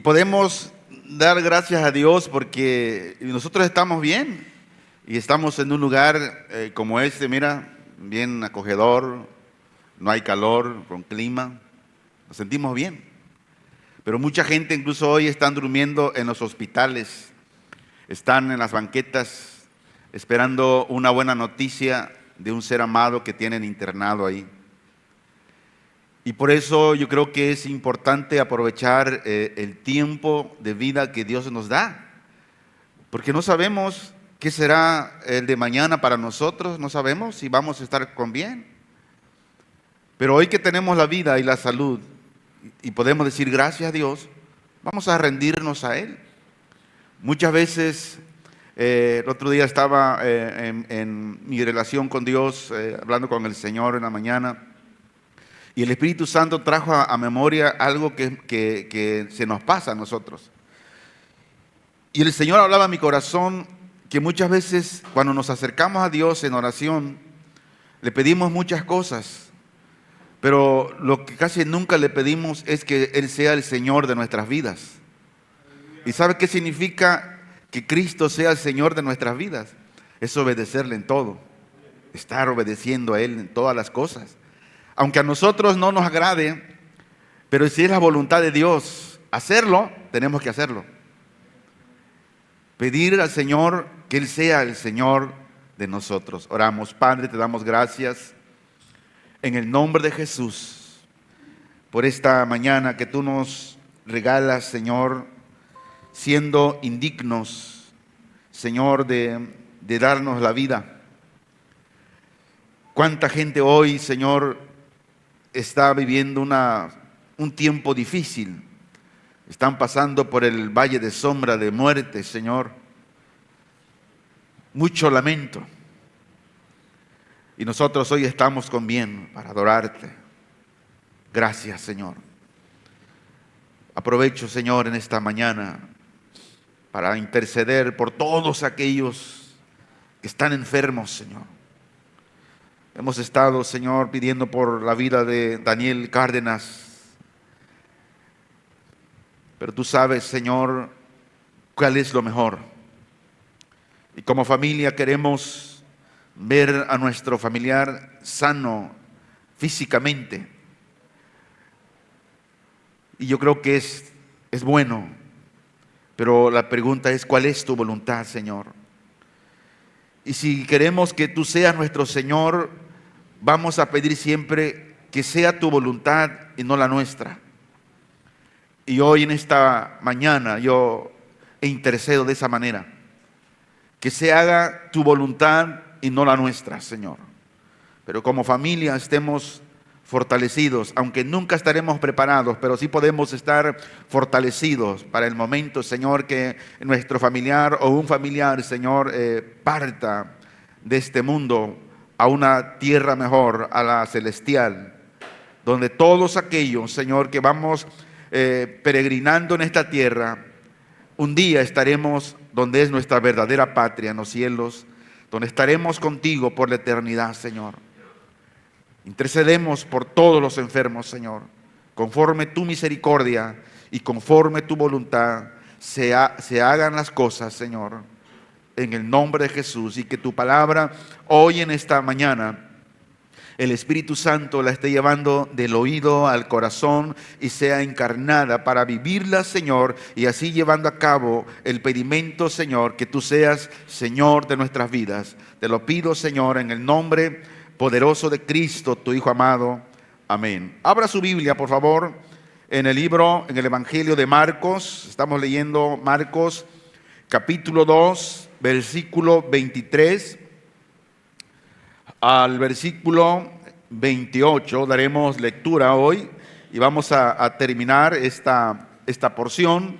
podemos dar gracias a Dios porque nosotros estamos bien y estamos en un lugar como este, mira, bien acogedor, no hay calor, con clima, nos sentimos bien. Pero mucha gente incluso hoy están durmiendo en los hospitales, están en las banquetas esperando una buena noticia de un ser amado que tienen internado ahí. Y por eso yo creo que es importante aprovechar el tiempo de vida que Dios nos da, porque no sabemos qué será el de mañana para nosotros, no sabemos si vamos a estar con bien. Pero hoy que tenemos la vida y la salud y podemos decir gracias a Dios, vamos a rendirnos a Él. Muchas veces, el otro día estaba en mi relación con Dios, hablando con el Señor en la mañana, y el Espíritu Santo trajo a memoria algo que se nos pasa a nosotros. Y el Señor hablaba a mi corazón que muchas veces cuando nos acercamos a Dios en oración, le pedimos muchas cosas, pero lo que casi nunca le pedimos es que Él sea el Señor de nuestras vidas. ¿Y sabe qué significa que Cristo sea el Señor de nuestras vidas? Es obedecerle en todo, estar obedeciendo a Él en todas las cosas. Aunque a nosotros no nos agrade, pero si es la voluntad de Dios hacerlo, tenemos que hacerlo. Pedir al Señor que Él sea el Señor de nosotros. Oramos. Padre, te damos gracias en el nombre de Jesús por esta mañana que tú nos regalas, Señor, siendo indignos, Señor, de darnos la vida. ¿Cuánta gente hoy, Señor, está viviendo un tiempo difícil? Están pasando por el valle de sombra de muerte, Señor. Mucho lamento. Y nosotros hoy estamos con bien para adorarte. Gracias, Señor. Aprovecho, Señor, en esta mañana para interceder por todos aquellos que están enfermos, Señor. Hemos estado, Señor, pidiendo por la vida de Daniel Cárdenas. Pero tú sabes, Señor, cuál es lo mejor. Y como familia queremos ver a nuestro familiar sano físicamente. Y yo creo que es bueno. Pero la pregunta es, ¿cuál es tu voluntad, Señor? Y si queremos que tú seas nuestro Señor, vamos a pedir siempre que sea tu voluntad y no la nuestra. Y hoy en esta mañana yo intercedo de esa manera. Que se haga tu voluntad y no la nuestra, Señor. Pero como familia estemos fortalecidos, aunque nunca estaremos preparados, pero sí podemos estar fortalecidos para el momento, Señor, que nuestro familiar o un familiar, Señor, parta de este mundo a una tierra mejor, a la celestial, donde todos aquellos, Señor, que vamos peregrinando en esta tierra, un día estaremos donde es nuestra verdadera patria, en los cielos, donde estaremos contigo por la eternidad, Señor. Intercedemos por todos los enfermos, Señor, conforme tu misericordia y conforme tu voluntad se hagan las cosas, Señor, en el nombre de Jesús, y que tu palabra hoy en esta mañana el Espíritu Santo la esté llevando del oído al corazón y sea encarnada para vivirla, Señor, y así llevando a cabo el pedimento, Señor, que tú seas Señor de nuestras vidas. Te lo pido, Señor, en el nombre poderoso de Cristo, tu Hijo amado. Amén. Abra su Biblia, por favor, en el Evangelio de Marcos. Estamos leyendo Marcos, capítulo 2, versículo 23 al versículo 28. Daremos lectura hoy y vamos a terminar esta porción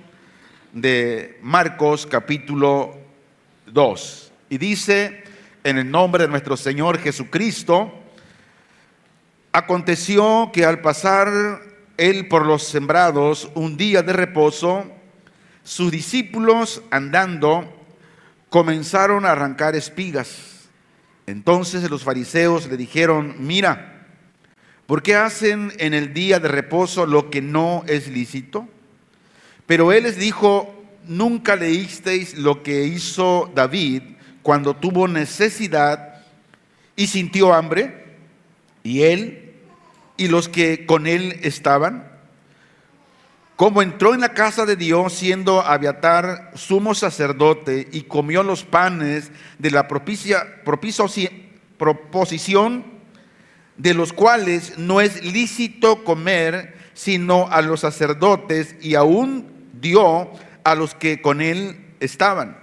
de Marcos, capítulo 2. Y dice: en el nombre de nuestro Señor Jesucristo, aconteció que al pasar él por los sembrados un día de reposo, sus discípulos andando comenzaron a arrancar espigas. Entonces los fariseos le dijeron: mira, ¿por qué hacen en el día de reposo lo que no es lícito? Pero él les dijo: ¿nunca leísteis lo que hizo David cuando tuvo necesidad y sintió hambre? Y él y los que con él estaban, como entró en la casa de Dios siendo Abiatar sumo sacerdote y comió los panes de la proposición, de los cuales no es lícito comer sino a los sacerdotes, y aún dio a los que con él estaban.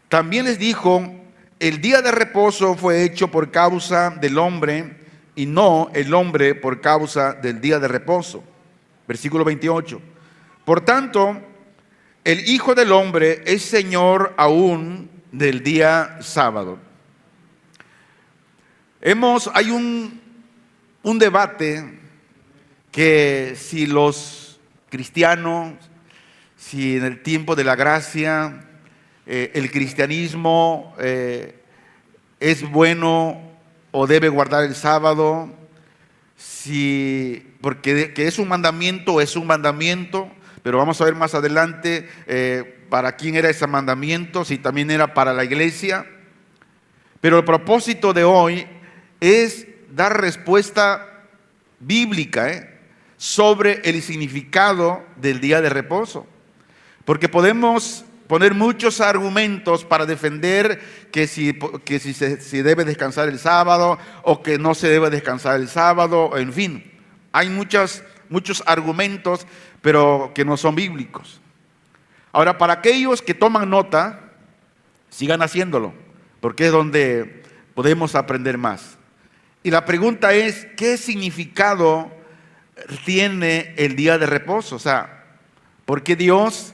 También les dijo: el día de reposo fue hecho por causa del hombre, y no el hombre por causa del día de reposo. Versículo 28. Por tanto, el Hijo del Hombre es Señor aún del día sábado. Hay un debate que si los cristianos, si en el tiempo de la gracia, el cristianismo es bueno o debe guardar el sábado, porque que es un mandamiento, pero vamos a ver más adelante para quién era ese mandamiento, si también era para la iglesia. Pero el propósito de hoy es dar respuesta bíblica sobre el significado del día de reposo, porque podemos poner muchos argumentos para defender que si se debe descansar el sábado o que no se debe descansar el sábado, en fin, hay muchos argumentos, pero que no son bíblicos. Ahora, para aquellos que toman nota, sigan haciéndolo, porque es donde podemos aprender más. Y la pregunta es: ¿qué significado tiene el día de reposo? O sea, ¿por qué Dios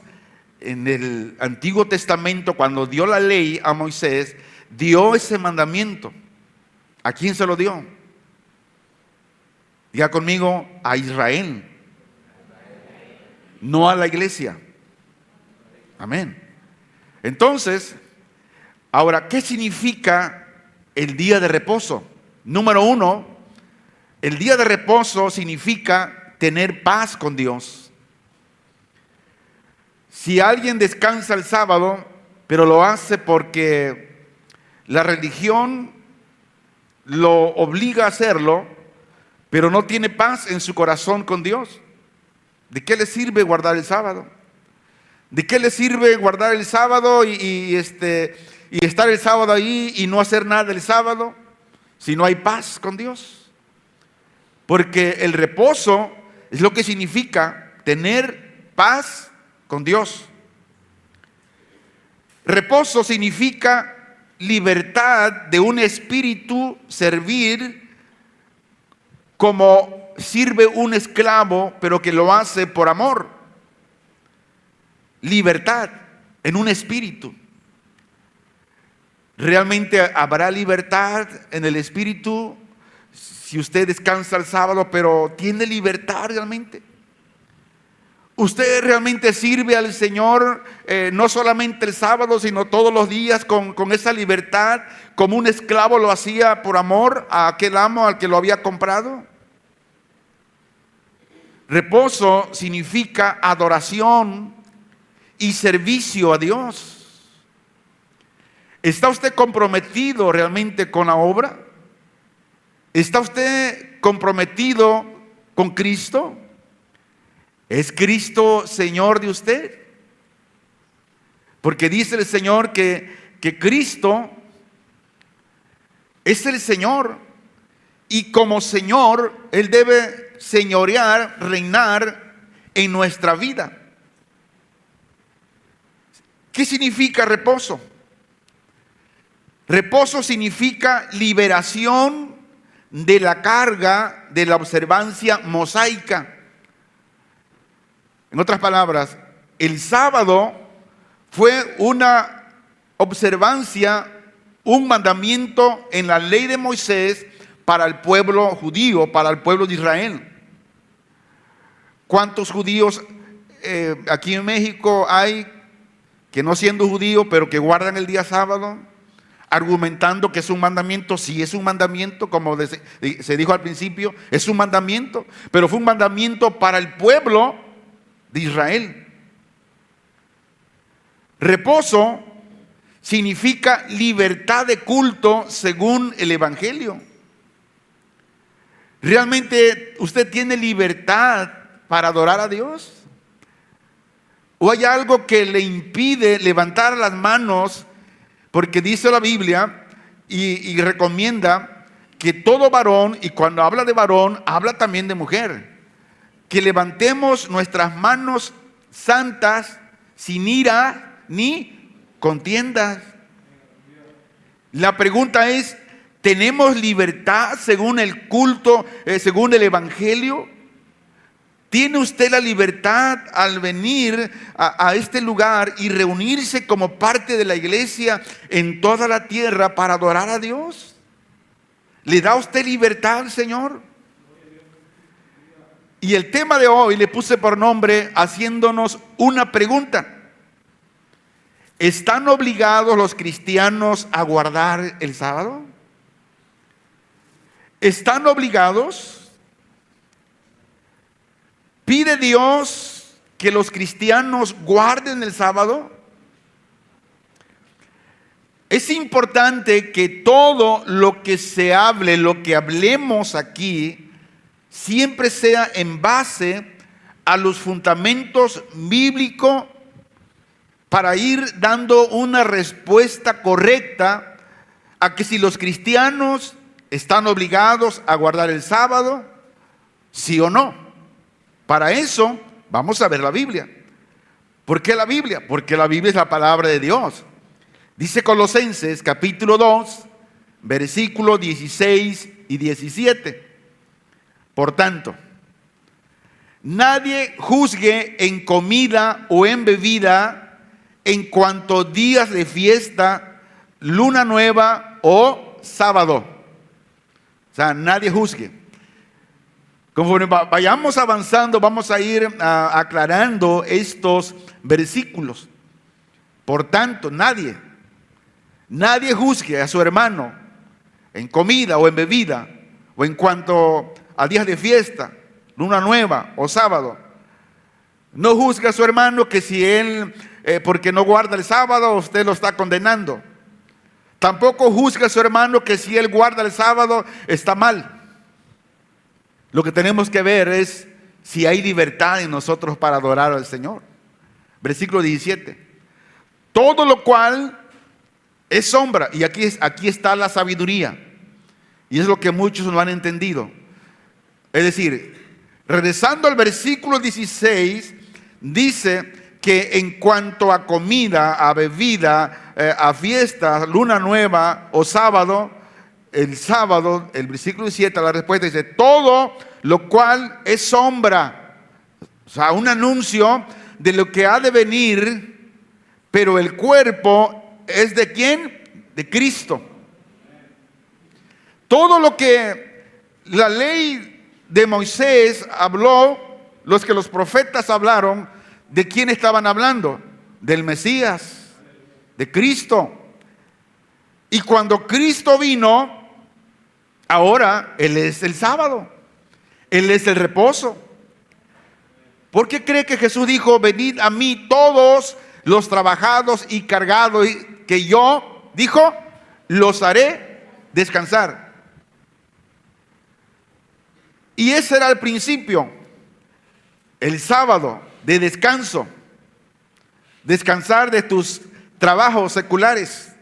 en el Antiguo Testamento, cuando dio la ley a Moisés, dio ese mandamiento? ¿A quién se lo dio? Diga conmigo: a Israel, no a la iglesia. Amén. Entonces, ahora, ¿qué significa el día de reposo? Número uno, el día de reposo significa tener paz con Dios. Si alguien descansa el sábado, pero lo hace porque la religión lo obliga a hacerlo, pero no tiene paz en su corazón con Dios, ¿de qué le sirve guardar el sábado? ¿De qué le sirve guardar el sábado y estar el sábado ahí y no hacer nada el sábado si no hay paz con Dios? Porque el reposo es lo que significa tener paz con Dios. Reposo significa libertad de un espíritu, servir como sirve un esclavo, pero que lo hace por amor. Libertad en un espíritu. ¿Realmente habrá libertad en el espíritu si usted descansa el sábado, pero tiene libertad realmente? ¿Usted realmente sirve al Señor no solamente el sábado, sino todos los días con esa libertad, como un esclavo lo hacía por amor a aquel amo al que lo había comprado? Reposo significa adoración y servicio a Dios. ¿Está usted comprometido realmente con la obra? ¿Está usted comprometido con Cristo? ¿Es Cristo Señor de usted? Porque dice el Señor que Cristo es el Señor, y como Señor Él debe señorear, reinar en nuestra vida. ¿Qué significa reposo? Reposo significa liberación de la carga de la observancia mosaica. En otras palabras, el sábado fue una observancia, un mandamiento en la ley de Moisés para el pueblo judío, para el pueblo de Israel. ¿Cuántos judíos aquí en México hay que no siendo judíos, pero que guardan el día sábado, argumentando que es un mandamiento? Sí, es un mandamiento, como se dijo al principio, es un mandamiento, pero fue un mandamiento para el pueblo de Israel. Reposo significa libertad de culto según el Evangelio. ¿Realmente usted tiene libertad para adorar a Dios? ¿O hay algo que le impide levantar las manos? Porque dice la Biblia y recomienda que todo varón, y cuando habla de varón, habla también de mujer, que levantemos nuestras manos santas sin ira ni contiendas. La pregunta es, ¿tenemos libertad según el culto, según el Evangelio? ¿Tiene usted la libertad al venir a este lugar y reunirse como parte de la iglesia en toda la tierra para adorar a Dios? ¿Le da usted libertad al Señor? Y el tema de hoy le puse por nombre haciéndonos una pregunta. ¿Están obligados los cristianos a guardar el sábado? ¿Están obligados? ¿Pide Dios que los cristianos guarden el sábado? Es importante que todo lo que se hable, lo que hablemos aquí, siempre sea en base a los fundamentos bíblicos para ir dando una respuesta correcta a que si los cristianos están obligados a guardar el sábado, sí o no. Para eso vamos a ver la Biblia. ¿Por qué la Biblia? Porque la Biblia es la palabra de Dios. Dice Colosenses capítulo 2, versículos 16 y 17. Por tanto, nadie juzgue en comida o en bebida en cuanto a días de fiesta, luna nueva o sábado. O sea, nadie juzgue. Conforme vayamos avanzando, vamos a ir aclarando estos versículos. Por tanto, nadie juzgue a su hermano en comida o en bebida, o en cuanto a días de fiesta, luna nueva o sábado. No juzgue a su hermano que si él, porque no guarda el sábado, usted lo está condenando. Tampoco juzgue a su hermano que si él guarda el sábado, está mal. Lo que tenemos que ver es si hay libertad en nosotros para adorar al Señor. Versículo 17. Todo lo cual es sombra. Y aquí está la sabiduría. Y es lo que muchos no han entendido. Es decir, regresando al versículo 16, dice que en cuanto a comida, a bebida, a fiesta, luna nueva o sábado, el sábado, el versículo 17, la respuesta dice, todo lo cual es sombra. O sea, un anuncio de lo que ha de venir, pero el cuerpo es ¿de quién? De Cristo. Todo lo que la ley de Moisés habló, los que los profetas hablaron, ¿de quién estaban hablando? Del Mesías, de Cristo. Y cuando Cristo vino, ahora Él es el sábado, Él es el reposo. ¿Por qué cree que Jesús dijo, venid a mí todos los trabajados y cargados, que yo, dijo, los haré descansar? Y ese era el principio, el sábado de descanso, descansar de tus trabajos seculares.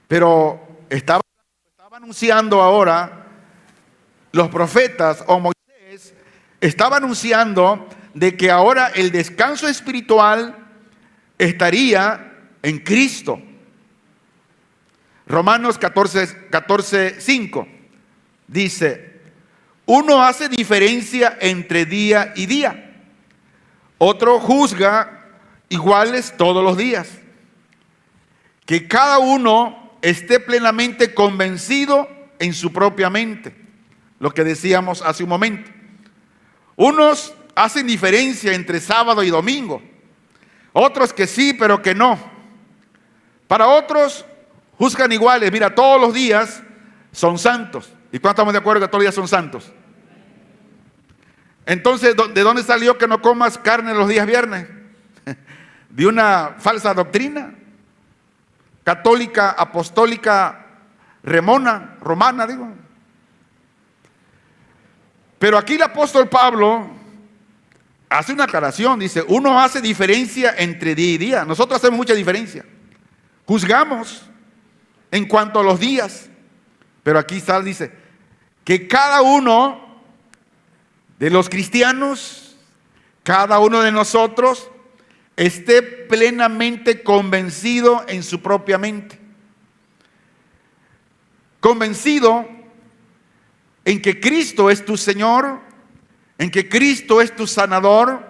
Pero estaba anunciando ahora, los profetas o Moisés estaba anunciando de que ahora el descanso espiritual estaría en Cristo. Romanos 14:5 dice, uno hace diferencia entre día y día, otro juzga iguales todos los días. Que cada uno esté plenamente convencido en su propia mente. Lo que decíamos hace un momento. Unos hacen diferencia entre sábado y domingo. Otros que sí, pero que no. Para otros juzgan iguales. Mira, todos los días son santos. ¿Y cuántos estamos de acuerdo que todos los días son santos? Entonces, ¿de dónde salió que no comas carne los días viernes? de una falsa doctrina católica, apostólica, romana, digo. Pero aquí el apóstol Pablo hace una aclaración, dice, uno hace diferencia entre día y día. Nosotros hacemos mucha diferencia. Juzgamos en cuanto a los días. Pero aquí dice que cada uno de los cristianos, cada uno de nosotros, esté plenamente convencido en su propia mente. Convencido en que Cristo es tu Señor, en que Cristo es tu sanador,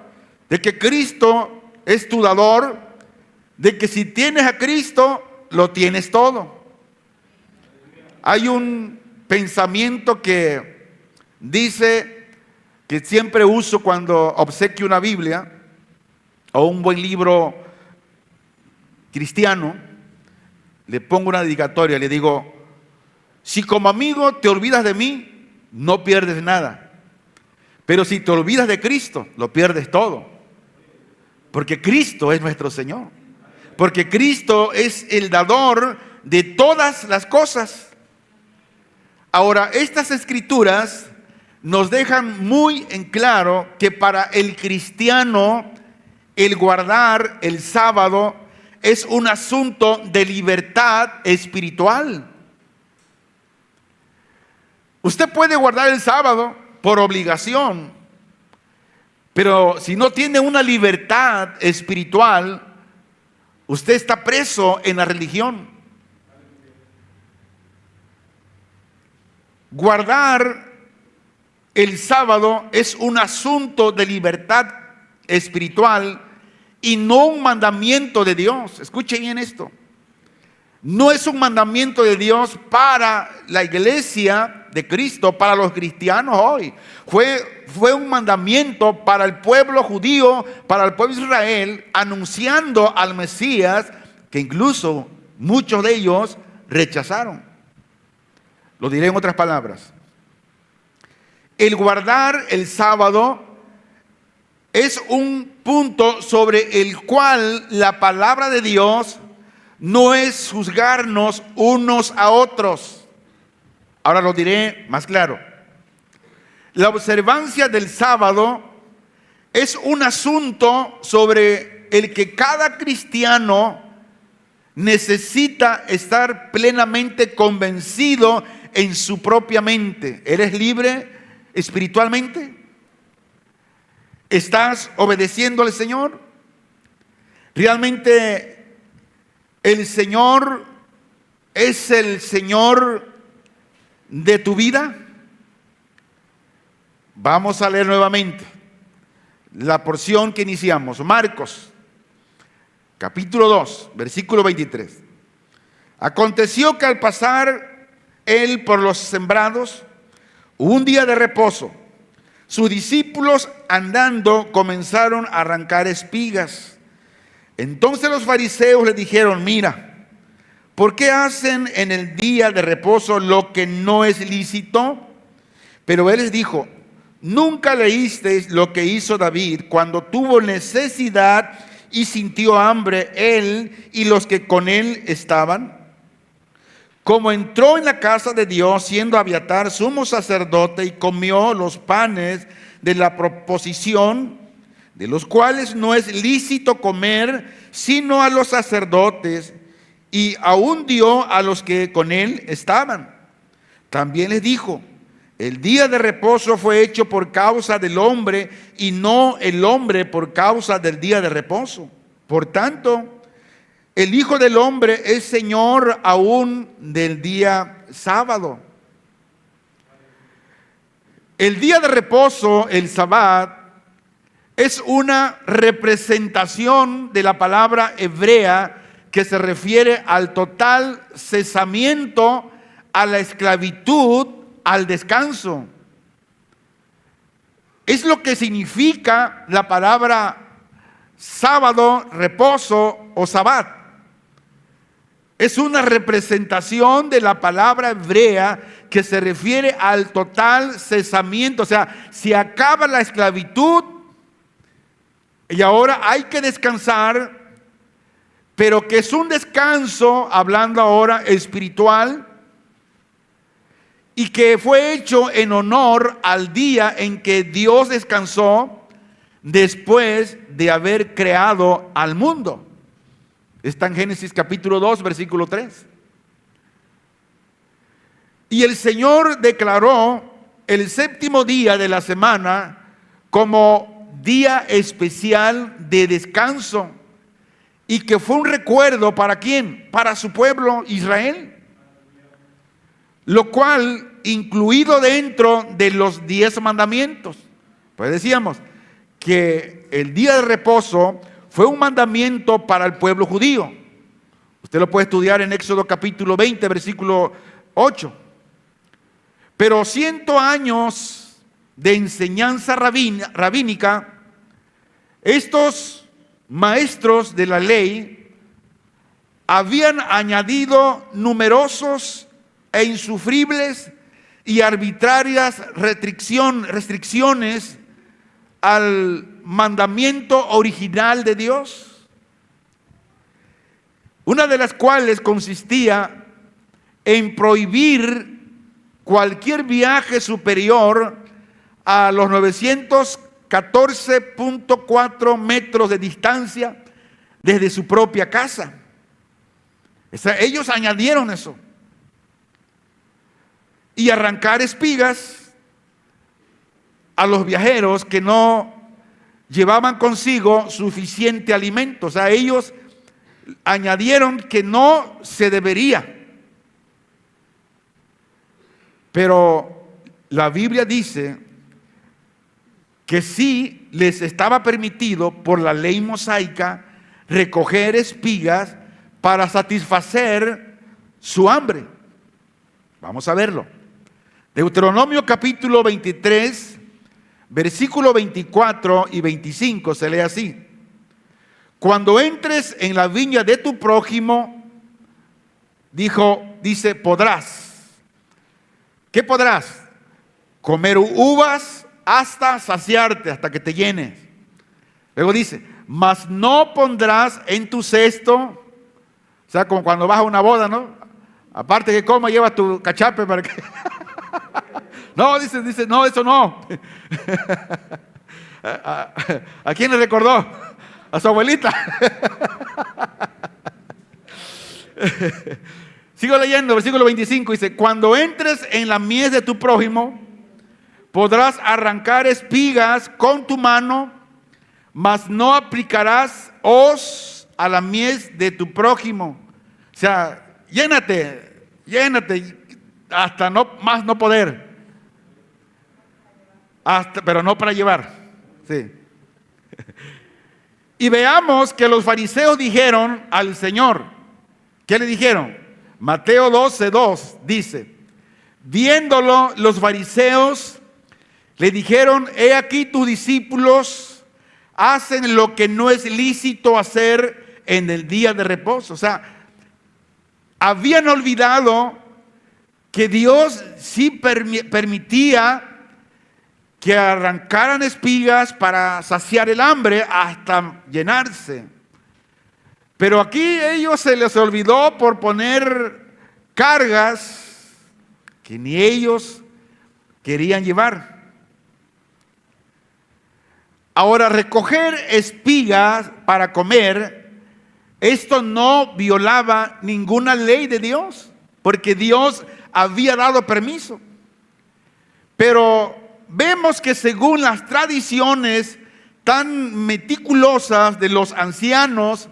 de que Cristo es tu dador, de que si tienes a Cristo, lo tienes todo. Hay un pensamiento que dice, que siempre uso cuando obsequio una Biblia o un buen libro cristiano, le pongo una dedicatoria, le digo, si como amigo te olvidas de mí, no pierdes nada. Pero si te olvidas de Cristo, lo pierdes todo. Porque Cristo es nuestro Señor. Porque Cristo es el dador de todas las cosas. Ahora, estas escrituras nos dejan muy en claro que para el cristiano el guardar el sábado es un asunto de libertad espiritual. Usted puede guardar el sábado por obligación, pero si no tiene una libertad espiritual, usted está preso en la religión. Guardar el sábado es un asunto de libertad espiritual y no un mandamiento de Dios. Escuche bien esto. No es un mandamiento de Dios para la iglesia de Cristo, para los cristianos hoy. Fue un mandamiento para el pueblo judío, para el pueblo de Israel, anunciando al Mesías, que incluso muchos de ellos rechazaron. Lo diré en otras palabras. El guardar el sábado es un punto sobre el cual la palabra de Dios no es juzgarnos unos a otros. Ahora lo diré más claro. La observancia del sábado es un asunto sobre el que cada cristiano necesita estar plenamente convencido en su propia mente. ¿Eres libre espiritualmente? ¿Estás obedeciendo al Señor? ¿Realmente el Señor es el Señor de tu vida? Vamos a leer nuevamente la porción que iniciamos. Marcos, capítulo 2, versículo 23. Aconteció que al pasar él por los sembrados, un día de reposo, sus discípulos andando comenzaron a arrancar espigas. Entonces los fariseos le dijeron, mira, ¿por qué hacen en el día de reposo lo que no es lícito? Pero él les dijo, ¿nunca leísteis lo que hizo David cuando tuvo necesidad y sintió hambre él y los que con él estaban? Como entró en la casa de Dios, siendo Abiatar sumo sacerdote, y comió los panes de la proposición, de los cuales no es lícito comer, sino a los sacerdotes, y aún dio a los que con él estaban. También les dijo, el día de reposo fue hecho por causa del hombre, y no el hombre por causa del día de reposo. Por tanto, el Hijo del Hombre es Señor aún del día sábado. El día de reposo, el Sabbat, es una representación de la palabra hebrea que se refiere al total cesamiento, a la esclavitud, al descanso. Es lo que significa la palabra sábado, reposo o Sabbat. Es una representación de la palabra hebrea que se refiere al total cesamiento. O sea, se acaba la esclavitud y ahora hay que descansar pero que es un descanso, hablando ahora espiritual, y que fue hecho en honor al día en que Dios descansó después de haber creado al mundo. Está en Génesis capítulo 2, versículo 3. Y el Señor declaró el séptimo día de la semana como día especial de descanso, y que fue un recuerdo ¿para quién? Para su pueblo Israel. Lo cual incluido dentro de los 10 mandamientos. Pues decíamos que el día de reposo fue un mandamiento para el pueblo judío. Usted lo puede estudiar en Éxodo capítulo 20, versículo 8. Pero 100 años de enseñanza rabínica, estos maestros de la ley habían añadido numerosos e insufribles y arbitrarias restricciones al mandamiento original de Dios, una de las cuales consistía en prohibir cualquier viaje superior a los 914.4 metros de distancia desde su propia casa. Ellos añadieron eso. Y arrancar espigas a los viajeros que no llevaban consigo suficiente alimento. O sea, ellos añadieron que no se debería. Pero la Biblia dice que sí les estaba permitido por la ley mosaica recoger espigas para satisfacer su hambre. Vamos a verlo. Deuteronomio capítulo 23, versículo 24 y 25 se lee así: cuando entres en la viña de tu prójimo, dice, podrás. ¿Qué podrás? Comer uvas hasta saciarte, hasta que te llenes. Luego dice, mas no pondrás en tu cesto, o sea, como cuando vas a una boda, ¿no? Aparte que coma, llevas tu cachape para que... No, dice, no, eso no. ¿A quién le recordó? A su abuelita. Sigo leyendo, versículo 25, dice, cuando entres en la mies de tu prójimo, podrás arrancar espigas con tu mano, mas no aplicarás hoz a la mies de tu prójimo. O sea, llénate, hasta más no poder. Pero no para llevar. Sí. Y veamos que los fariseos dijeron al Señor, ¿qué le dijeron? Mateo 12:2 dice, viéndolo los fariseos le dijeron, he aquí tus discípulos hacen lo que no es lícito hacer en el día de reposo. O sea, habían olvidado que Dios sí permitía que arrancaran espigas para saciar el hambre hasta llenarse. Pero aquí ellos se les olvidó por poner cargas que ni ellos querían llevar. Ahora, recoger espigas para comer, esto no violaba ninguna ley de Dios, porque Dios había dado permiso. Pero vemos que según las tradiciones tan meticulosas de los ancianos,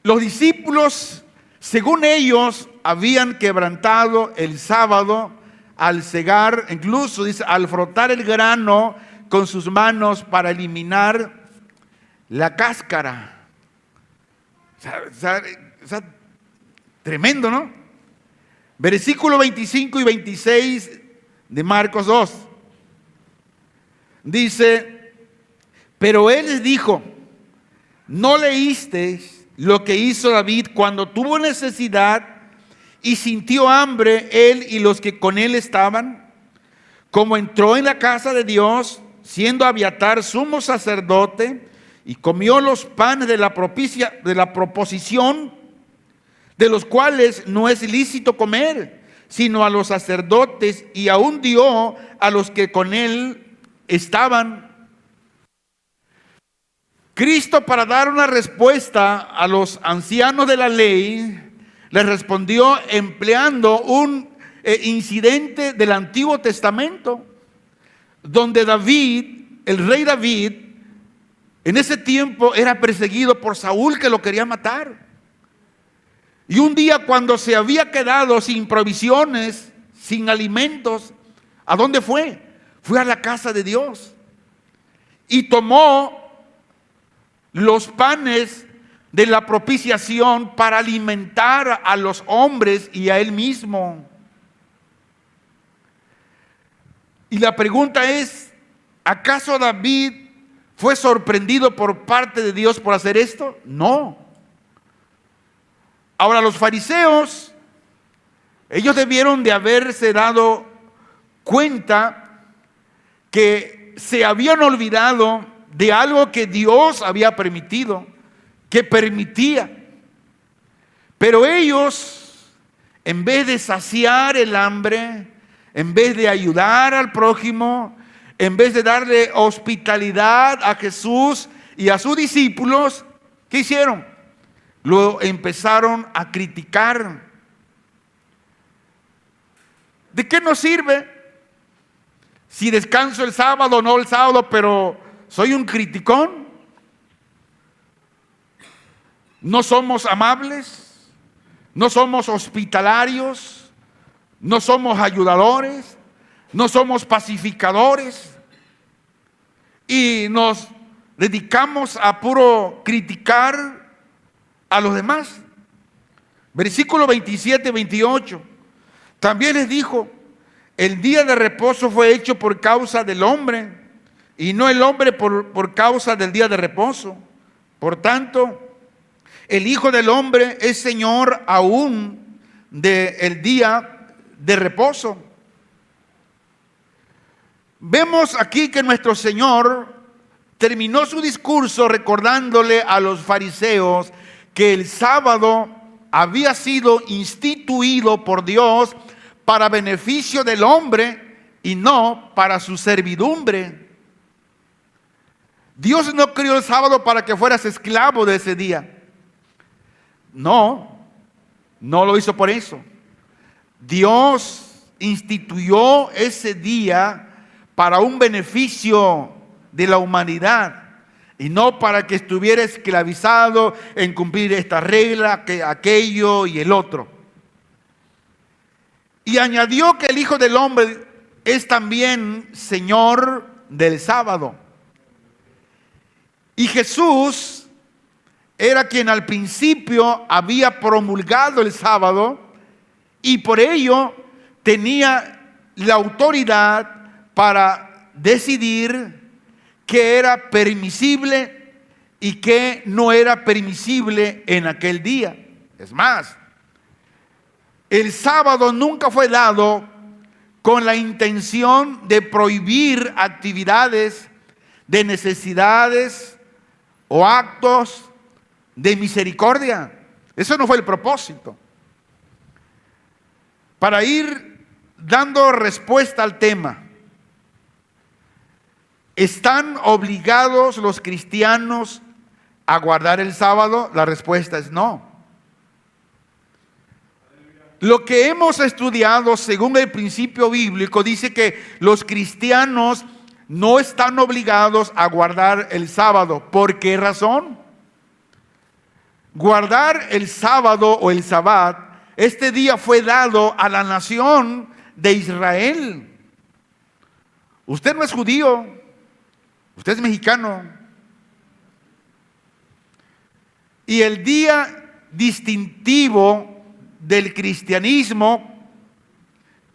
los discípulos, según ellos, habían quebrantado el sábado al cegar, incluso dice, al frotar el grano con sus manos para eliminar la cáscara. O sea, tremendo, ¿no? Versículo 25 y 26 de Marcos 2. Dice, pero él les dijo, ¿no leísteis lo que hizo David cuando tuvo necesidad y sintió hambre él y los que con él estaban? Como entró en la casa de Dios, siendo Abiatar sumo sacerdote, y comió los panes de la proposición, de los cuales no es lícito comer, sino a los sacerdotes, y aún dio a los que con él estaban. Cristo, para dar una respuesta a los ancianos de la ley, les respondió empleando un incidente del Antiguo Testamento, donde David, el rey David, en ese tiempo era perseguido por Saúl, que lo quería matar. Y un día, cuando se había quedado sin provisiones, sin alimentos, ¿a dónde fue? Fue a la casa de Dios y tomó los panes de la propiciación para alimentar a los hombres y a él mismo. Y la pregunta es, ¿acaso David fue sorprendido por parte de Dios por hacer esto? No. Ahora, los fariseos, ellos debieron de haberse dado cuenta que se habían olvidado de algo que Dios había permitido, que permitía. Pero ellos, en vez de saciar el hambre, en vez de ayudar al prójimo, en vez de darle hospitalidad a Jesús y a sus discípulos, ¿qué hicieron? Lo empezaron a criticar. ¿De qué nos sirve si descanso el sábado o no el sábado, pero soy un criticón? No somos amables, no somos hospitalarios, no somos ayudadores, no somos pacificadores y nos dedicamos a puro criticar a los demás. Versículo 27, 28. También les dijo: el día de reposo fue hecho por causa del hombre, y no el hombre por causa del día de reposo. Por tanto, el Hijo del Hombre es Señor aún del día de reposo. Vemos aquí que nuestro Señor terminó su discurso recordándole a los fariseos que el sábado había sido instituido por Dios para beneficio del hombre y no para su servidumbre. Dios no creó el sábado para que fueras esclavo de ese día. No lo hizo por eso. Dios instituyó ese día para un beneficio de la humanidad y no para que estuviera esclavizado en cumplir esta regla, aquello y el otro. Y añadió que el Hijo del Hombre es también Señor del sábado. Y Jesús era quien al principio había promulgado el sábado y por ello tenía la autoridad para decidir qué era permisible y qué no era permisible en aquel día. Es más, el sábado nunca fue dado con la intención de prohibir actividades de necesidades o actos de misericordia. Eso no fue el propósito. Para ir dando respuesta al tema, ¿están obligados los cristianos a guardar el sábado? La respuesta es no. Lo que hemos estudiado según el principio bíblico dice que los cristianos no están obligados a guardar el sábado. ¿Por qué razón? Guardar el sábado o el sabbat, este día fue dado a la nación de Israel. Usted no es judío, usted es mexicano. Y el día distintivo del cristianismo,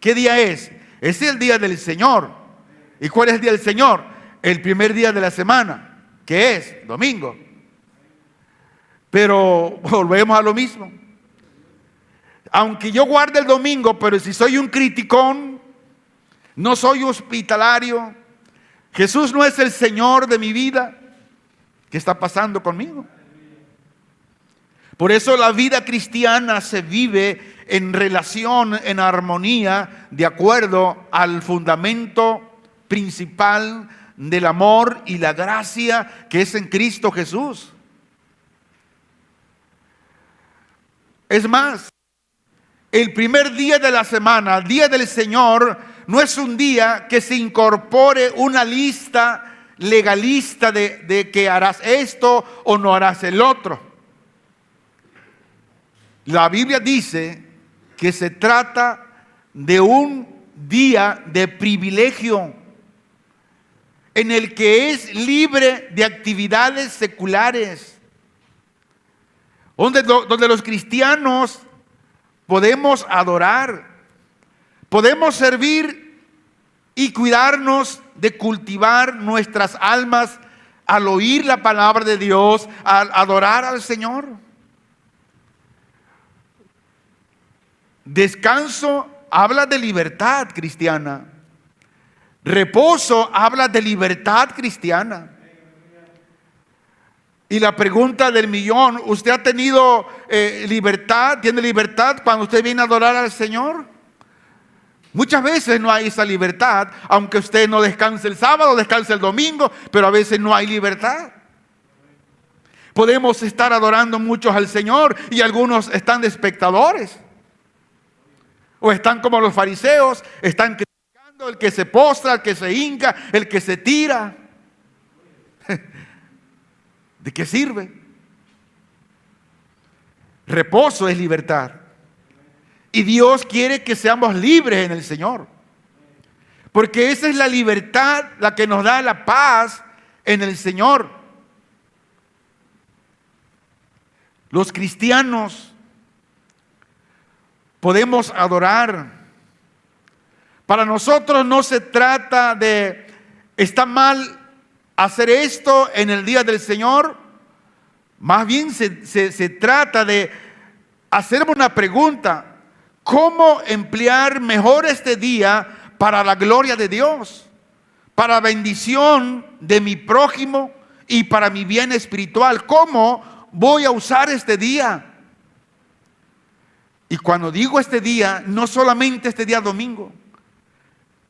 ¿qué día es? Es el día del Señor. ¿Y cuál es el día del Señor? El primer día de la semana, que es domingo. Pero volvemos a lo mismo. Aunque yo guarde el domingo, pero si soy un criticón, no soy hospitalario, Jesús no es el Señor de mi vida, ¿Qué está pasando conmigo? Por eso la vida cristiana se vive en relación, en armonía, de acuerdo al fundamento principal del amor y la gracia que es en Cristo Jesús. Es más, el primer día de la semana, día del Señor, no es un día que se incorpore una lista legalista de que harás esto o no harás el otro. La Biblia dice que se trata de un día de privilegio en el que es libre de actividades seculares, donde los cristianos podemos adorar, podemos servir y cuidarnos de cultivar nuestras almas al oír la palabra de Dios, al adorar al Señor. Descanso habla de libertad cristiana. Reposo habla de libertad cristiana. Y la pregunta del millón: ¿usted ha tenido libertad? ¿Tiene libertad cuando usted viene a adorar al Señor? Muchas veces no hay esa libertad, aunque usted no descanse el sábado, descanse el domingo, pero a veces no hay libertad. Podemos estar adorando muchos al Señor y algunos están de espectadores. O están como los fariseos, están criticando el que se postra, el que se hinca, el que se tira. ¿De qué sirve? Reposo es libertad. Y Dios quiere que seamos libres en el Señor. Porque esa es la libertad la que nos da la paz en el Señor. Los cristianos podemos adorar. Para nosotros no se trata de, está mal hacer esto en el día del Señor. Más bien se trata de hacerme una pregunta: ¿cómo emplear mejor este día para la gloria de Dios? Para bendición de mi prójimo y para mi bien espiritual. ¿Cómo voy a usar este día? Y cuando digo este día, no solamente este día domingo,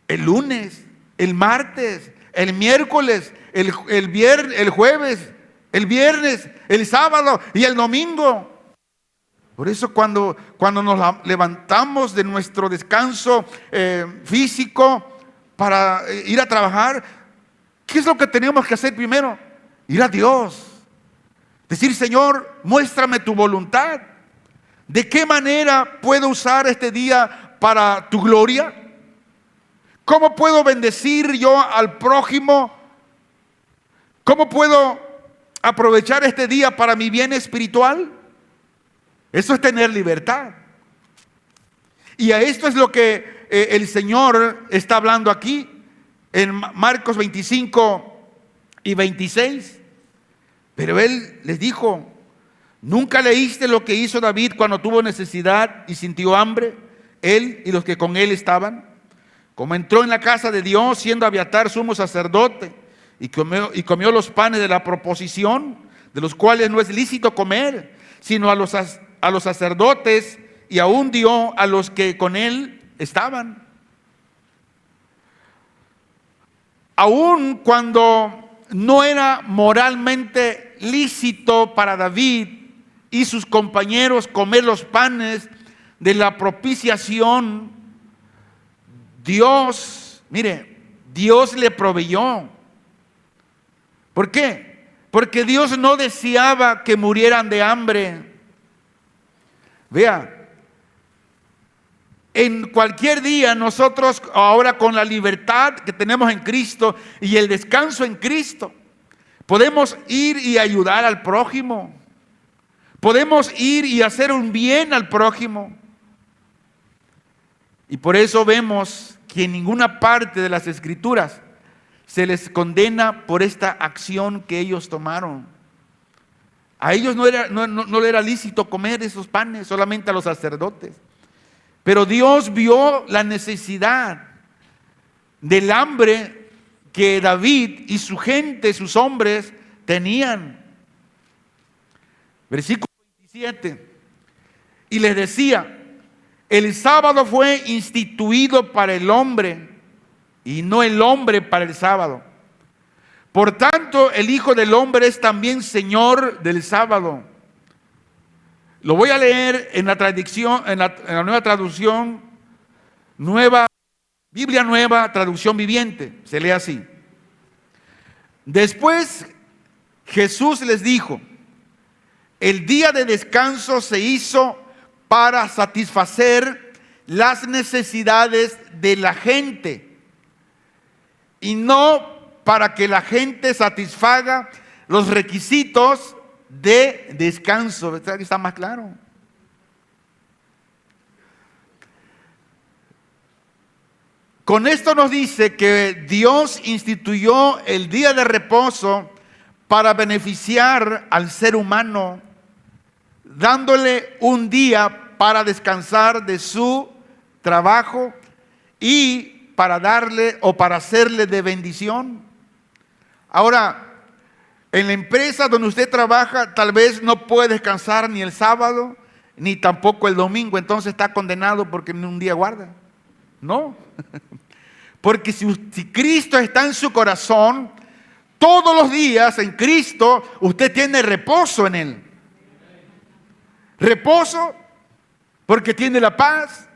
el lunes, el martes, el miércoles, el jueves, el viernes, el sábado y el domingo. Por eso cuando nos levantamos de nuestro descanso físico para ir a trabajar, ¿qué es lo que tenemos que hacer primero? Ir a Dios. Decir: Señor, muéstrame tu voluntad. ¿De qué manera puedo usar este día para tu gloria? ¿Cómo puedo bendecir yo al prójimo? ¿Cómo puedo aprovechar este día para mi bien espiritual? Eso es tener libertad. Y a esto es lo que el Señor está hablando aquí en Marcos 25 y 26. Pero Él les dijo: ¿nunca leíste lo que hizo David cuando tuvo necesidad y sintió hambre, él y los que con él estaban? Como entró en la casa de Dios, siendo Abiatar sumo sacerdote, y comió los panes de la proposición, de los cuales no es lícito comer, sino a los sacerdotes, y aún dio a los que con él estaban. Aún cuando no era moralmente lícito para David y sus compañeros comer los panes de la propiciación, Dios le proveyó. ¿Por qué? Porque Dios no deseaba que murieran de hambre. Vea, en cualquier día nosotros ahora, con la libertad que tenemos en Cristo y el descanso en Cristo, podemos ir y ayudar al prójimo. Podemos ir y hacer un bien al prójimo. Y por eso vemos que en ninguna parte de las Escrituras se les condena por esta acción que ellos tomaron. A ellos no le era lícito comer esos panes, solamente a los sacerdotes. Pero Dios vio la necesidad del hambre que David y su gente, sus hombres, tenían. Versículo 27. Y les decía: el sábado fue instituido para el hombre y no el hombre para el sábado. Por tanto, el Hijo del Hombre es también Señor del sábado. Lo voy a leer en la traducción, en la nueva traducción, Biblia Nueva, traducción viviente. Se lee así. Después Jesús les dijo: el día de descanso se hizo para satisfacer las necesidades de la gente y no para que la gente satisfaga los requisitos de descanso. ¿Aquí está más claro? Con esto nos dice que Dios instituyó el día de reposo para beneficiar al ser humano, dándole un día para descansar de su trabajo y para darle o para hacerle de bendición. Ahora, en la empresa donde usted trabaja, tal vez no puede descansar ni el sábado, ni tampoco el domingo, entonces está condenado porque ni un día guarda. No, porque si Cristo está en su corazón, todos los días en Cristo usted tiene reposo en Él. Reposo porque tiene la paz.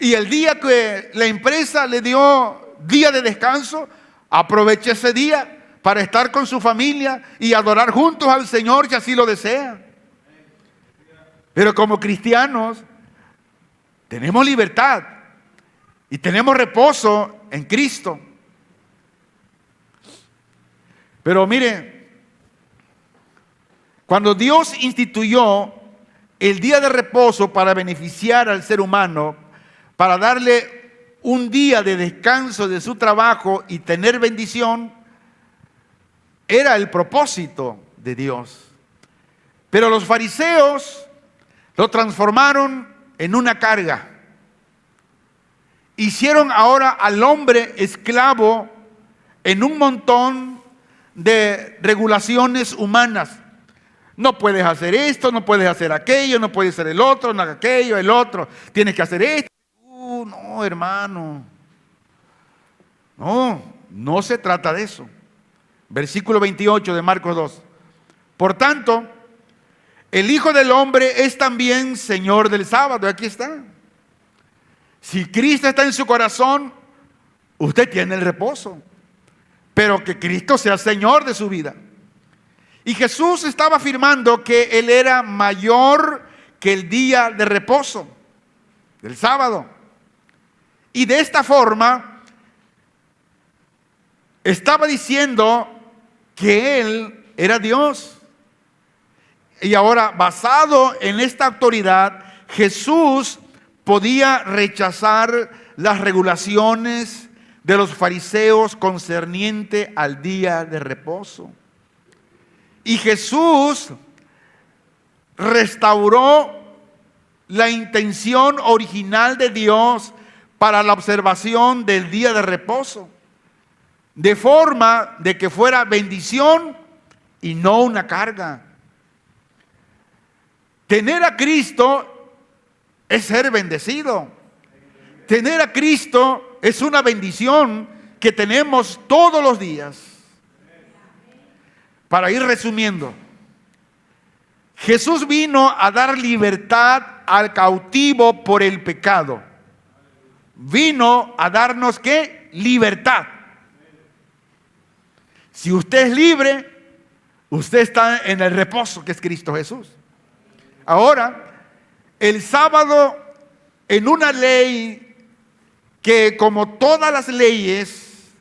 Y el día que la empresa le dio día de descanso, aproveche ese día para estar con su familia y adorar juntos al Señor si así lo desea. Pero como cristianos tenemos libertad y tenemos reposo en Cristo. Pero mire, cuando Dios instituyó el día de reposo para beneficiar al ser humano, para darle un día de descanso de su trabajo y tener bendición, era el propósito de Dios. Pero los fariseos lo transformaron en una carga. Hicieron ahora al hombre esclavo en un montón de regulaciones humanas. No puedes hacer esto, no puedes hacer aquello, no puedes hacer el otro, no aquello, el otro. Tienes que hacer esto. No, hermano. No se trata de eso. Versículo 28 de Marcos 2. Por tanto, el Hijo del Hombre es también Señor del sábado. Aquí está. Si Cristo está en su corazón, usted tiene el reposo. Pero que Cristo sea Señor de su vida. Y Jesús estaba afirmando que Él era mayor que el día de reposo, del sábado. Y de esta forma, estaba diciendo que Él era Dios. Y ahora, basado en esta autoridad, Jesús podía rechazar las regulaciones de los fariseos concerniente al día de reposo. Y Jesús restauró la intención original de Dios para la observación del día de reposo, de forma de que fuera bendición y no una carga. Tener a Cristo es ser bendecido. Tener a Cristo es una bendición que tenemos todos los días. Para ir resumiendo, Jesús vino a dar libertad al cautivo por el pecado. Vino a darnos ¿qué? Libertad. Si usted es libre, usted está en el reposo que es Cristo Jesús. Ahora, el sábado, en una ley que, como todas las leyes,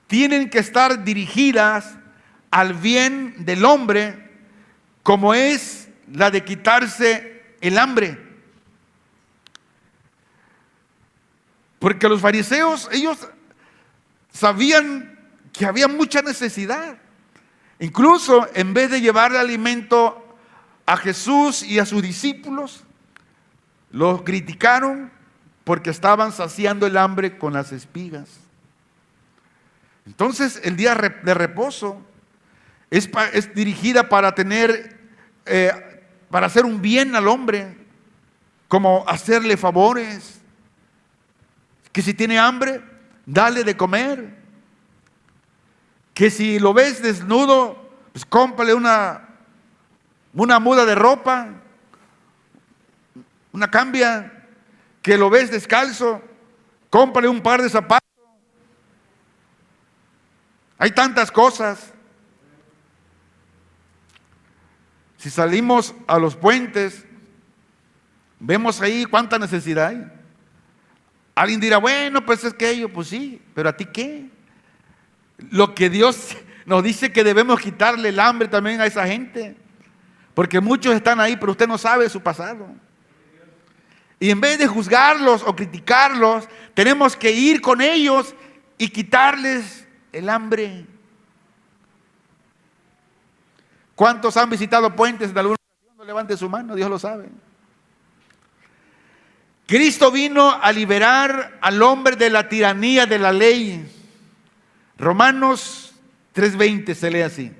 tienen que estar dirigidas al bien del hombre, como es la de quitarse el hambre. Porque los fariseos, ellos sabían que había mucha necesidad. Incluso en vez de llevarle alimento a Jesús y a sus discípulos, los criticaron porque estaban saciando el hambre con las espigas. Entonces, el día de reposo es dirigida para para hacer un bien al hombre, como hacerle favores, que si tiene hambre, dale de comer, que si lo ves desnudo, pues cómprale una muda de ropa, una cambia, que lo ves descalzo, cómprale un par de zapatos. Hay tantas cosas. Si salimos a los puentes, vemos ahí cuánta necesidad hay. Alguien dirá, bueno, pues es que ellos, pues sí, pero ¿a ti qué? Lo que Dios nos dice que debemos quitarle el hambre también a esa gente, porque muchos están ahí, pero usted no sabe su pasado. Y en vez de juzgarlos o criticarlos, tenemos que ir con ellos y quitarles el hambre. ¿Cuántos han visitado puentes en alguna ocasión? No levante su mano, Dios lo sabe. Cristo vino a liberar al hombre de la tiranía de la ley. Romanos 3:20 se lee así: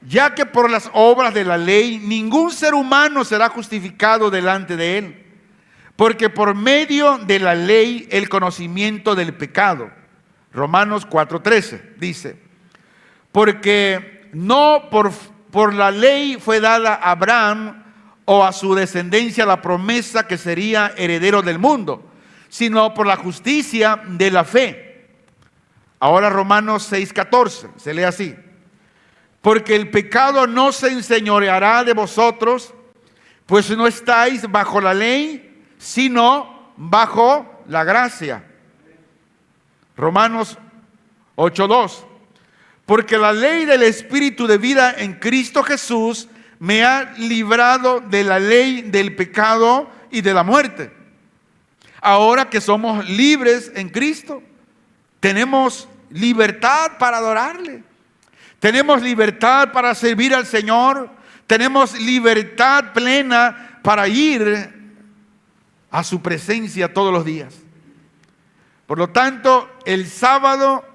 ya que por las obras de la ley ningún ser humano será justificado delante de él, porque por medio de la ley el conocimiento del pecado. Romanos 4:13 dice: porque no por la ley fue dada a Abraham o a su descendencia la promesa que sería heredero del mundo, sino por la justicia de la fe. Ahora Romanos 6:14 se lee así: porque el pecado no se enseñoreará de vosotros, pues no estáis bajo la ley, sino bajo la gracia. Romanos 8:2: porque la ley del Espíritu de vida en Cristo Jesús me ha librado de la ley del pecado y de la muerte. Ahora que somos libres en Cristo, tenemos libertad para adorarle. Tenemos libertad para servir al Señor. Tenemos libertad plena para ir a su presencia todos los días. Por lo tanto, el sábado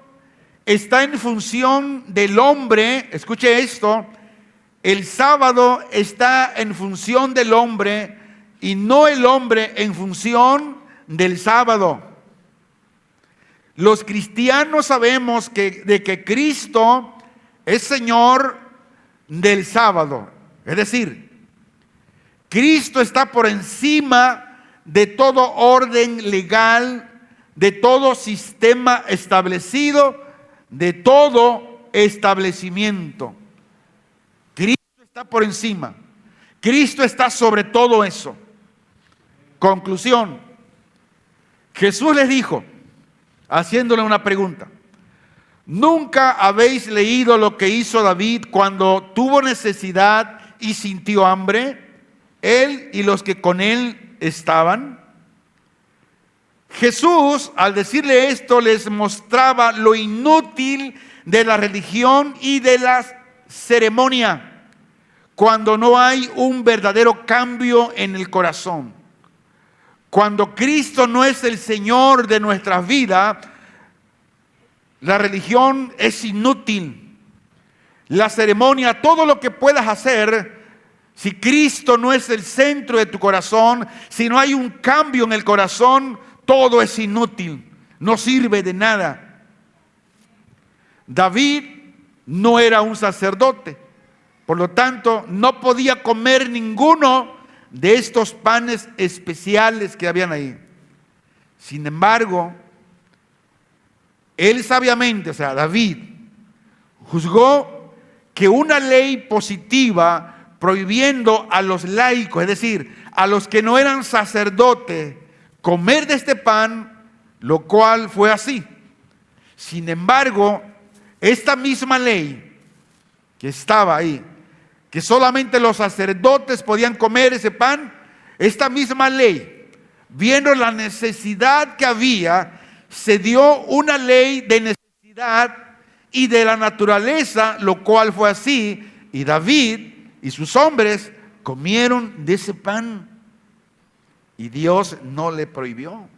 está en función del hombre. Escuche esto: el sábado está en función del hombre y no el hombre en función del sábado. Los cristianos sabemos de que Cristo es Señor del sábado. Es decir, Cristo está por encima de todo orden legal, de todo sistema establecido, de todo establecimiento. Cristo está por encima. Cristo está sobre todo eso. Conclusión: Jesús les dijo, haciéndole una pregunta: ¿nunca habéis leído lo que hizo David cuando tuvo necesidad y sintió hambre, él y los que con él estaban? Jesús, al decirle esto, les mostraba lo inútil de la religión y de la ceremonia, cuando no hay un verdadero cambio en el corazón. Cuando Cristo no es el Señor de nuestras vidas, la religión es inútil. La ceremonia, todo lo que puedas hacer, si Cristo no es el centro de tu corazón, si no hay un cambio en el corazón, todo es inútil, no sirve de nada. David no era un sacerdote, por lo tanto no podía comer ninguno de estos panes especiales que habían ahí. Sin embargo, él sabiamente, o sea, David, juzgó que una ley positiva prohibiendo a los laicos, es decir, a los que no eran sacerdotes, comer de este pan, lo cual fue así. Sin embargo, esta misma ley que estaba ahí, que solamente los sacerdotes podían comer ese pan, esta misma ley, viendo la necesidad que había, se dio una ley de necesidad y de la naturaleza, lo cual fue así, y David y sus hombres comieron de ese pan. Y Dios no le prohibió,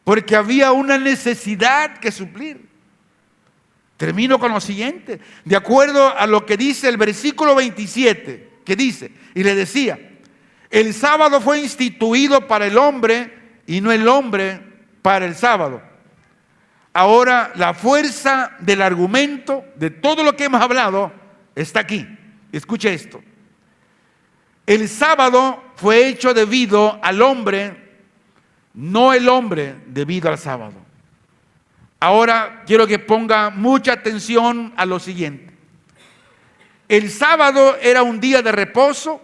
porque había una necesidad que suplir. Termino con lo siguiente. De acuerdo a lo que dice el versículo 27, que dice, y le decía, el sábado fue instituido para el hombre y no el hombre para el sábado. Ahora la fuerza del argumento de todo lo que hemos hablado está aquí. Escuche esto. El sábado fue hecho debido al hombre, no el hombre debido al sábado. Ahora quiero que ponga mucha atención a lo siguiente. El sábado era un día de reposo,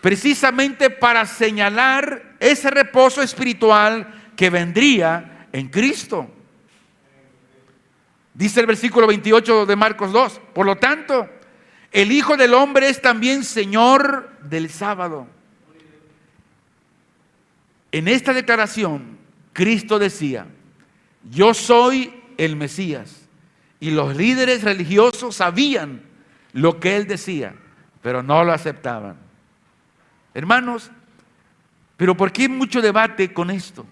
precisamente para señalar ese reposo espiritual que vendría en Cristo. Dice el versículo 28 de Marcos 2, por lo tanto, el Hijo del Hombre es también Señor del sábado. En esta declaración, Cristo decía, yo soy el Mesías. Y los líderes religiosos sabían lo que Él decía, pero no lo aceptaban. Hermanos, pero ¿por qué mucho debate con esto?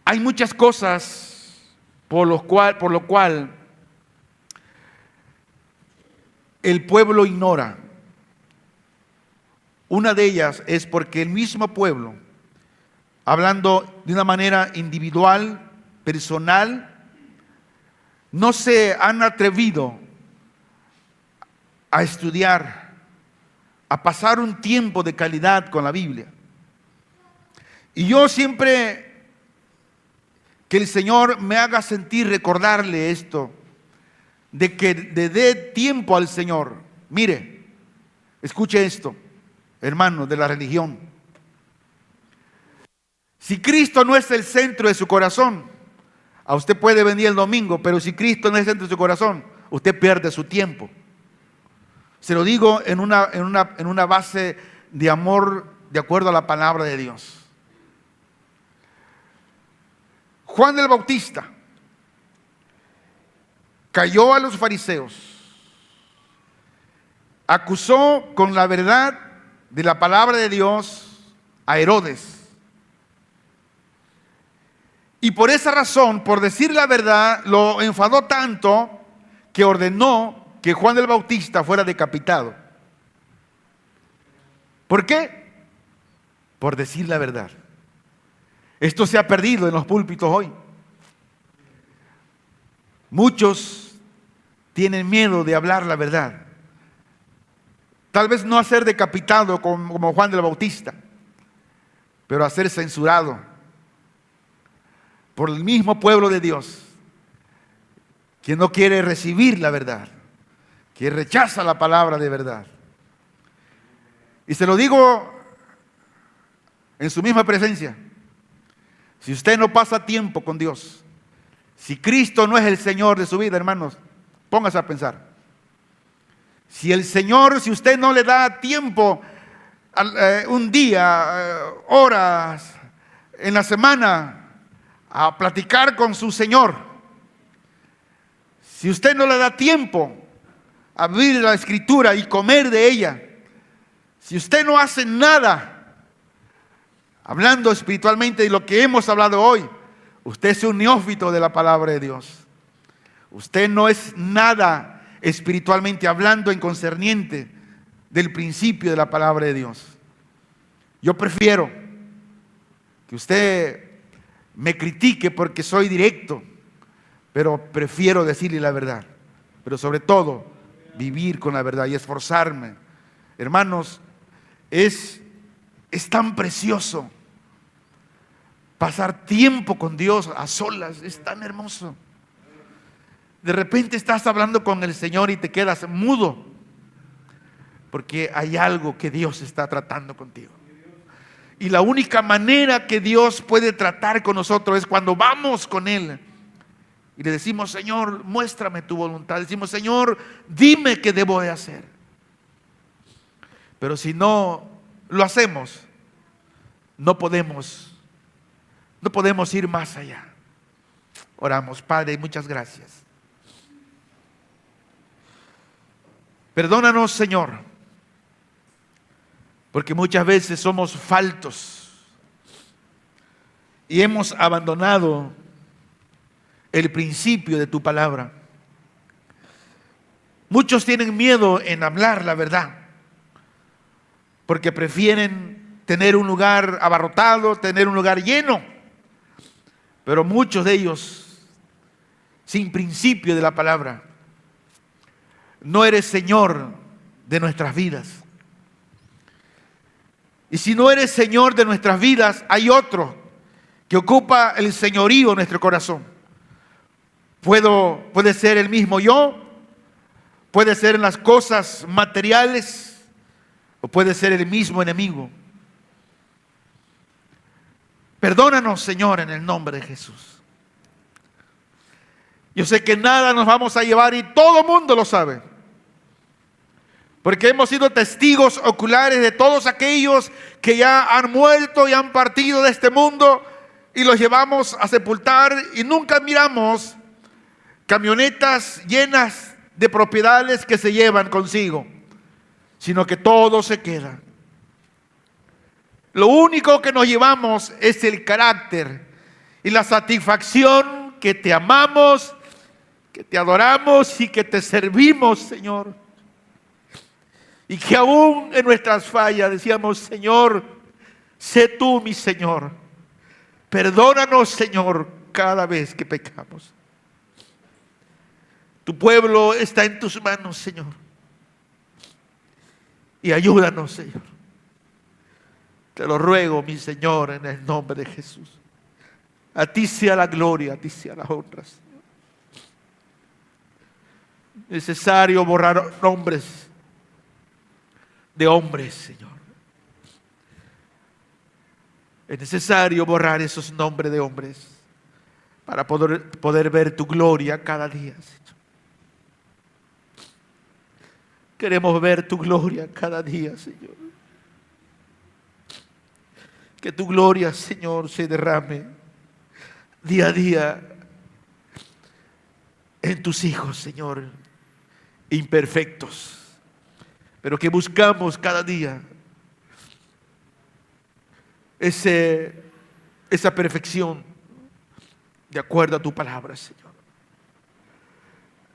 Hay muchas cosas por lo cual el pueblo ignora. Una de ellas es porque el mismo pueblo, hablando de una manera individual, personal, no se han atrevido a estudiar, a pasar un tiempo de calidad con la Biblia. Y yo siempre que el Señor me haga sentir recordarle esto, de que le dé tiempo al Señor. Mire, escuche esto, hermanos de la religión. Si Cristo no es el centro de su corazón, a usted puede venir el domingo, pero si Cristo no es el centro de su corazón, usted pierde su tiempo. Se lo digo en una base de amor de acuerdo a la palabra de Dios. Juan el Bautista cayó a los fariseos, acusó con la verdad de la palabra de Dios a Herodes. Y por esa razón, por decir la verdad, lo enfadó tanto que ordenó que Juan el Bautista fuera decapitado. ¿Por qué? Por decir la verdad. Esto se ha perdido en los púlpitos hoy. Muchos tienen miedo de hablar la verdad. Tal vez no a ser decapitado como Juan el Bautista, pero a ser censurado por el mismo pueblo de Dios, que no quiere recibir la verdad, que rechaza la palabra de verdad. Y se lo digo en su misma presencia. Si usted no pasa tiempo con Dios, si Cristo no es el Señor de su vida, hermanos, póngase a pensar. Si usted no le da tiempo, un día, horas, en la semana, a platicar con su Señor, si usted no le da tiempo a abrir la Escritura y comer de ella, si usted no hace nada, hablando espiritualmente de lo que hemos hablado hoy, usted es un neófito de la palabra de Dios. Usted no es nada espiritualmente hablando en concerniente del principio de la palabra de Dios. Yo prefiero que usted me critique porque soy directo, pero prefiero decirle la verdad. Pero sobre todo, vivir con la verdad y esforzarme. Hermanos, es tan precioso pasar tiempo con Dios a solas, es tan hermoso. De repente estás hablando con el Señor y te quedas mudo, porque hay algo que Dios está tratando contigo. Y la única manera que Dios puede tratar con nosotros es cuando vamos con Él y le decimos: Señor, muéstrame tu voluntad. Decimos: Señor, dime qué debo de hacer. Pero si no lo hacemos, no podemos ir más allá. Oramos. Padre, muchas gracias. Perdónanos, Señor, porque muchas veces somos faltos y hemos abandonado el principio de tu palabra. Muchos tienen miedo en hablar la verdad, porque prefieren tener un lugar abarrotado, tener un lugar lleno. Pero muchos de ellos, sin principio de la palabra, no eres Señor de nuestras vidas. Y si no eres Señor de nuestras vidas, hay otro que ocupa el señorío en nuestro corazón. Puede ser el mismo yo, puede ser en las cosas materiales, o puede ser el mismo enemigo. Perdónanos, Señor, en el nombre de Jesús. Yo sé que nada nos vamos a llevar y todo el mundo lo sabe, porque hemos sido testigos oculares de todos aquellos que ya han muerto y han partido de este mundo, y los llevamos a sepultar y nunca miramos camionetas llenas de propiedades que se llevan consigo, sino que todo se queda. Lo único que nos llevamos es el carácter y la satisfacción que te amamos, que te adoramos y que te servimos, Señor. Y que aún en nuestras fallas decíamos: Señor, sé tú mi Señor. Perdónanos, Señor, cada vez que pecamos. Tu pueblo está en tus manos, Señor. Y ayúdanos, Señor. Te lo ruego, mi Señor, en el nombre de Jesús. A ti sea la gloria, a ti sea la honra, Señor. Necesario borrar nombres de hombres, Señor. Es necesario borrar esos nombres de hombres para poder ver tu gloria cada día, Señor. Queremos ver tu gloria cada día, Señor. Que tu gloria, Señor, se derrame día a día en tus hijos, Señor, imperfectos, pero que buscamos cada día esa perfección de acuerdo a tu palabra, Señor.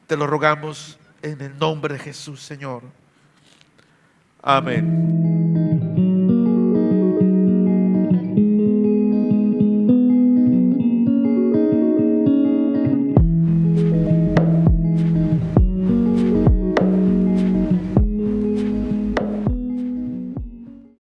Te lo rogamos en el nombre de Jesús, Señor. Amén.